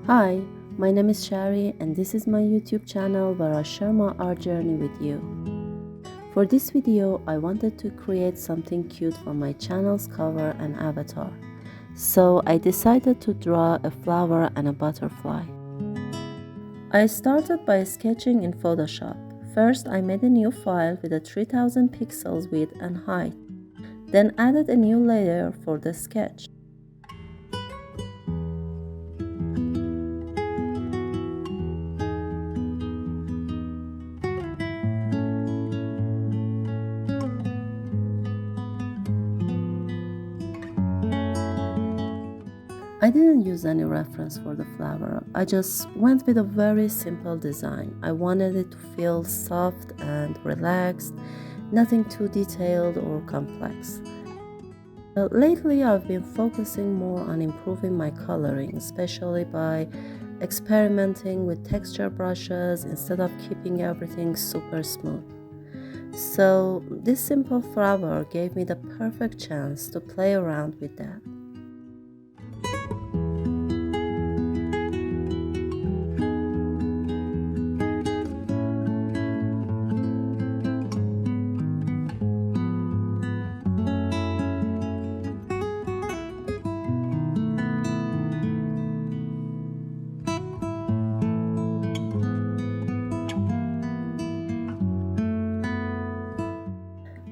Hi, my name is Shari and this is my YouTube channel where I share my art journey with you. For this video, I wanted to create something cute for my channel's cover and avatar. So I decided to draw a flower and a butterfly. I started by sketching in Photoshop. First, I made a new file with a 3000 pixels width and height, then added a new layer for the sketch. I didn't use any reference for the flower, I just went with a very simple design. I wanted it to feel soft and relaxed, nothing too detailed or complex. Lately I've been focusing more on improving my coloring, especially by experimenting with texture brushes instead of keeping everything super smooth. So this simple flower gave me the perfect chance to play around with that.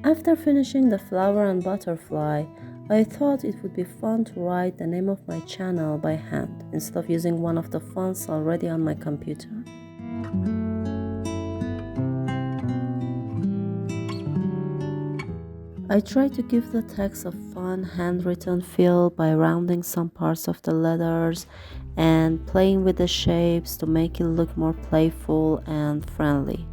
After finishing the flower and butterfly, I thought it would be fun to write the name of my channel by hand instead of using one of the fonts already on my computer. I tried to give the text a fun handwritten feel by rounding some parts of the letters and playing with the shapes to make it look more playful and friendly.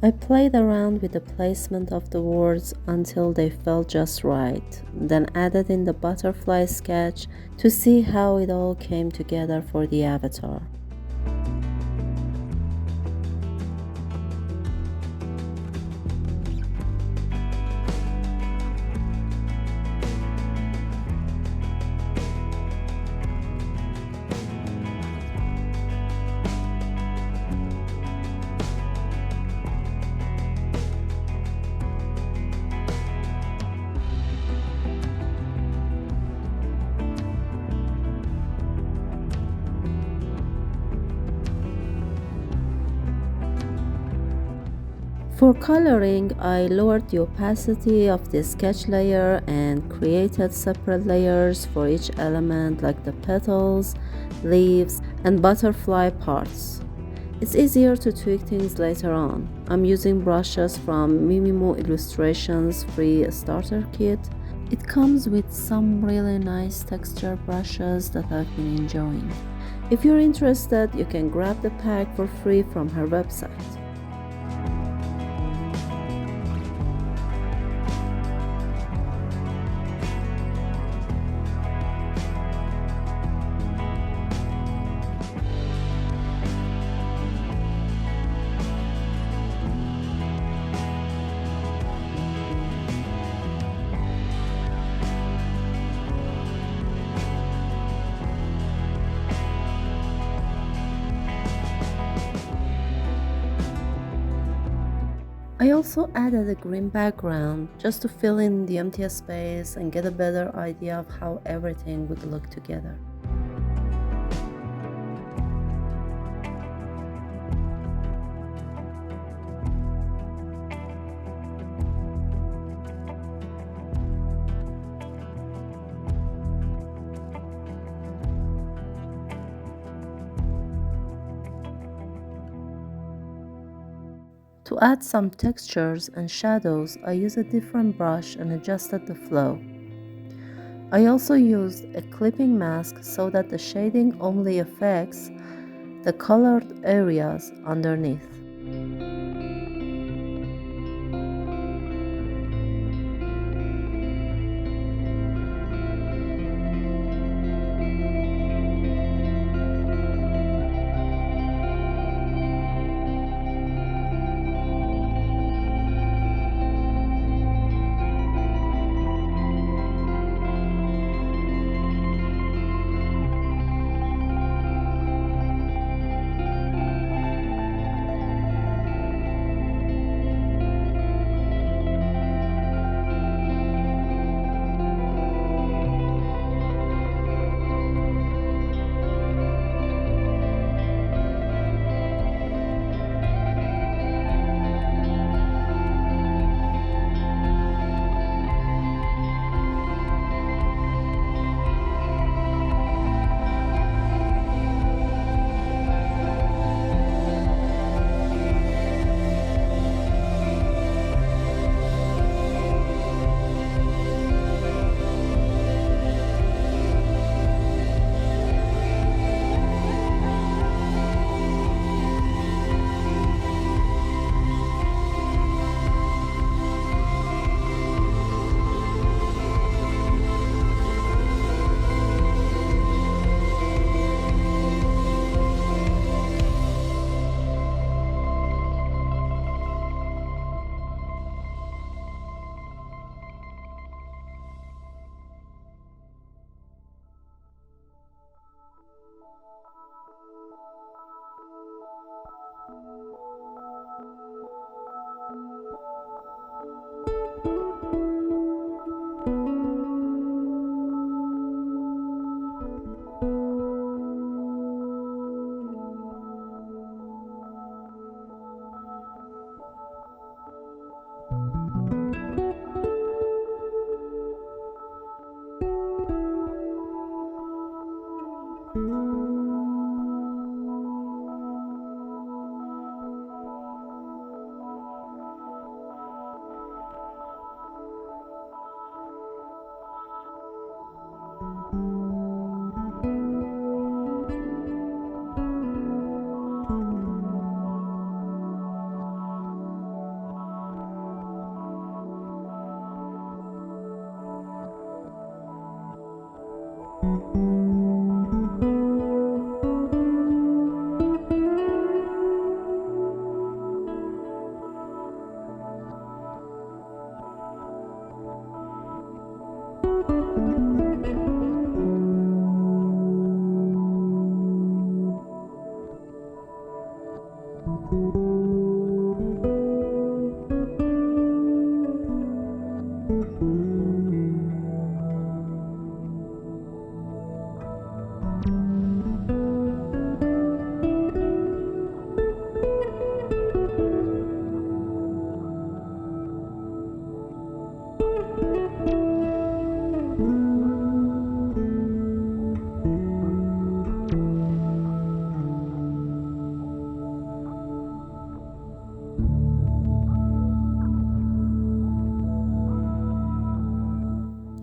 I played around with the placement of the words until they felt just right, then added in the butterfly sketch to see how it all came together for the avatar. For coloring, I lowered the opacity of the sketch layer and created separate layers for each element like the petals, leaves, and butterfly parts. It's easier to tweak things later on. I'm using brushes from Mimimo Illustrations free starter kit. It comes with some really nice texture brushes that I've been enjoying. If you're interested, you can grab the pack for free from her website. I also added a green background just to fill in the empty space and get a better idea of how everything would look together. To add some textures and shadows, I used a different brush and adjusted the flow. I also used a clipping mask so that the shading only affects the colored areas underneath.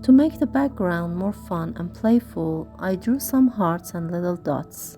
To make the background more fun and playful, I drew some hearts and little dots.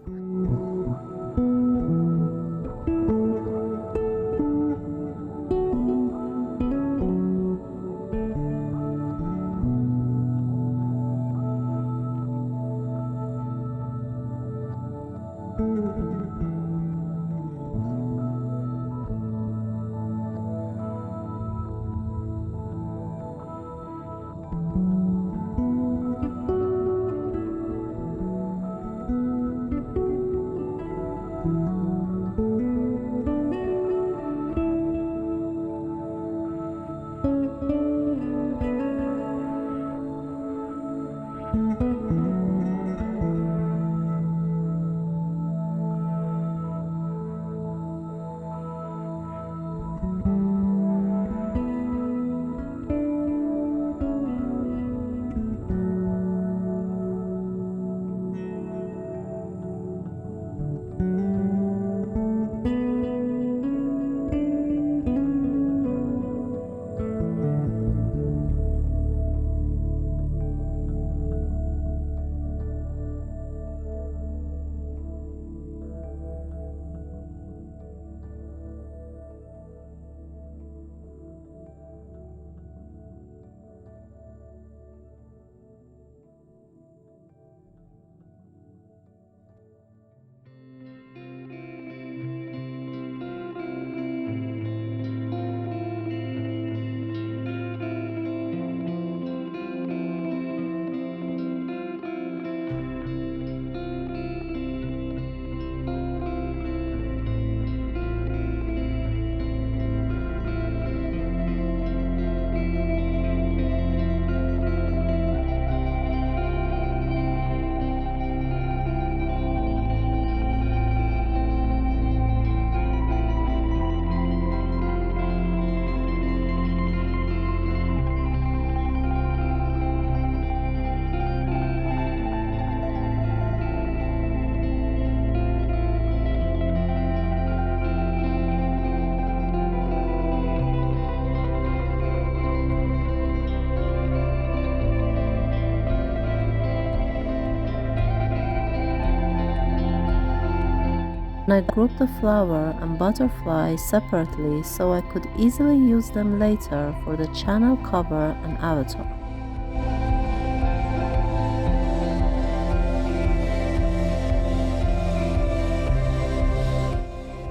I grouped the flower and butterfly separately so I could easily use them later for the channel cover and avatar.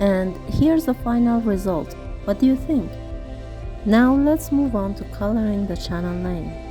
And here's the final result. What do you think? Now let's move on to coloring the channel name.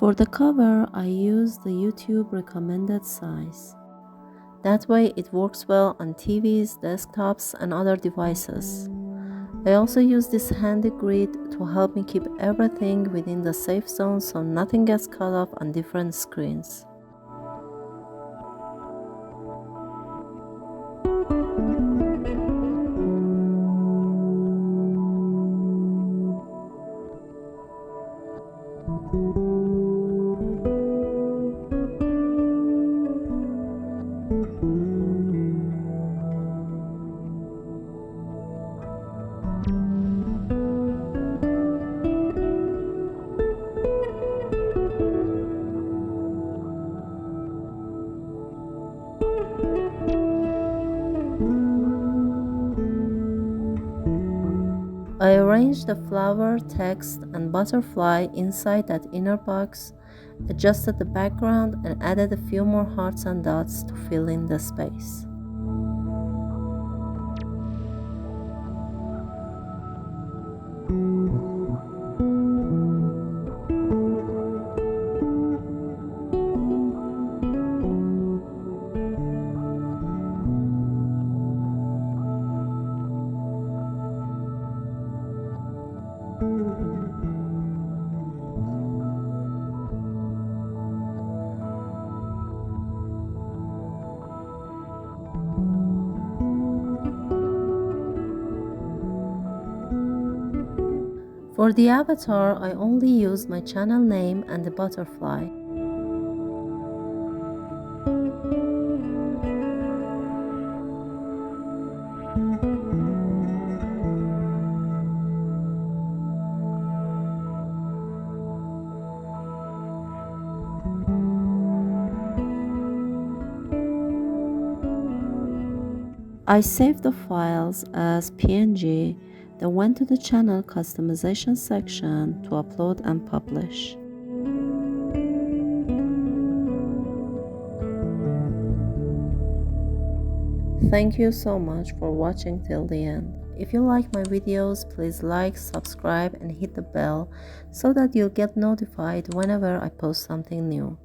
For the cover, I used the YouTube recommended size. That way it works well on TVs, desktops, and other devices. I also use this handy grid to help me keep everything within the safe zone so nothing gets cut off on different screens. I arranged the flower, text, and butterfly inside that inner box, adjusted the background, and added a few more hearts and dots to fill in the space. For the avatar, I only used my channel name and the butterfly. I saved the files as PNG, then went to the channel customization section to upload and publish. Thank you so much for watching till the end. If you like my videos, please like, subscribe, and hit the bell so that you'll get notified whenever I post something new.